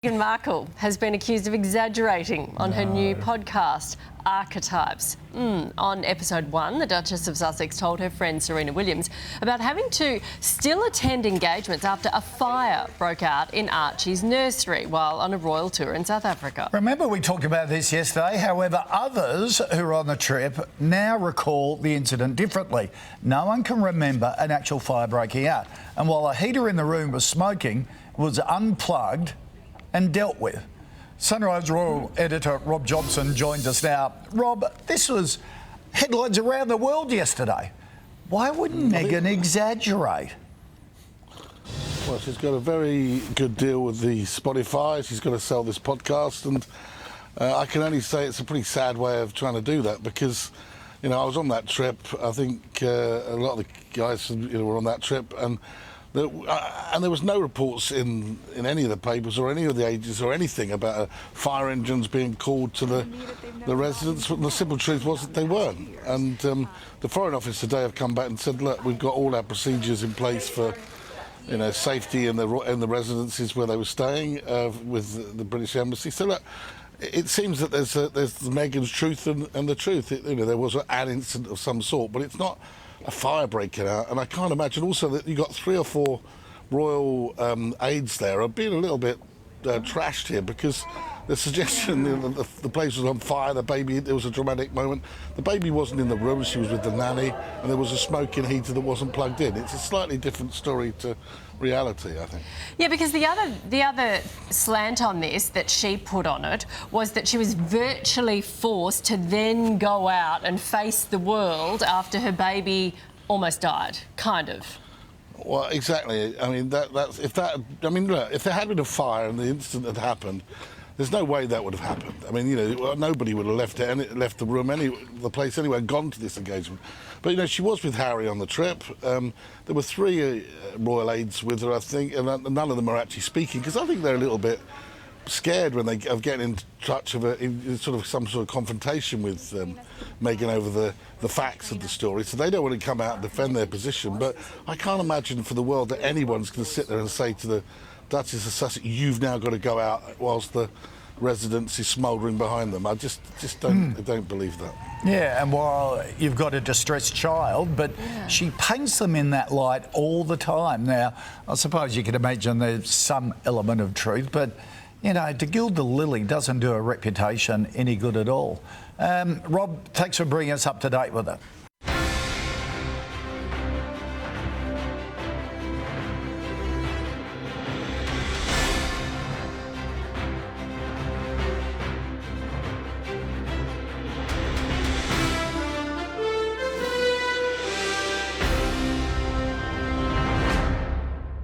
Meghan Markle has been accused of exaggerating on her new podcast, Archetypes. On episode 1, the Duchess of Sussex told her friend Serena Williams about having to still attend engagements after a fire broke out in Archie's nursery while on a royal tour in South Africa. Remember, we talked about this yesterday. However, others who were on the trip now recall the incident differently. No one can remember an actual fire breaking out. And while a heater in the room was smoking, it was unplugged and dealt with. Sunrise Royal Editor Rob Jobson joins us now. Rob, this was headlines around the world yesterday. Why wouldn't Meghan exaggerate? Well, she's got a very good deal with the Spotify. She's going to sell this podcast, and I can only say it's a pretty sad way of trying to do that because, you know, I was on that trip. I think a lot of the guys were on that trip, and there was no reports in any of the papers or any of the agencies or anything about fire engines being called to the residents. The simple truth was that they weren't. And the Foreign Office today have come back and said, look, we've got all our procedures in place for, you know, safety in the residences where they were staying with the British Embassy. So look, it seems that there's Meghan's truth and the truth. There was an incident of some sort, but it's not a fire breaking out, and I can't imagine also that you got 3 or 4 royal aides there are being a little bit trashed here because the suggestion the place was on fire, the baby, there was a dramatic moment. The baby wasn't in the room, she was with the nanny, and there was a smoking heater that wasn't plugged in. It's a slightly different story to reality, I think. Yeah, because the other slant on this that she put on it was that she was virtually forced to then go out and face the world after her baby almost died, kind of. Well, exactly. I mean, look, if there had been a fire and the incident had happened, there's no way that would have happened. I mean, you know, nobody would have left the room, the place anyway, and gone to this engagement. But, you know, she was with Harry on the trip. There were 3 royal aides with her, I think, and none of them are actually speaking, because I think they're a little bit scared when of getting in touch of in sort of some sort of confrontation with Meghan over the facts of the story. So they don't want to come out and defend their position. But I can't imagine for the world that anyone's going to sit there and say to the Duchess of Sussex, you've now got to go out whilst the residence is smouldering behind them. I just don't believe that. Yeah, and while you've got a distressed child, but she paints them in that light all the time. Now, I suppose you can imagine there's some element of truth, but, you know, to gild the lily doesn't do a reputation any good at all. Rob, thanks for bringing us up to date with it.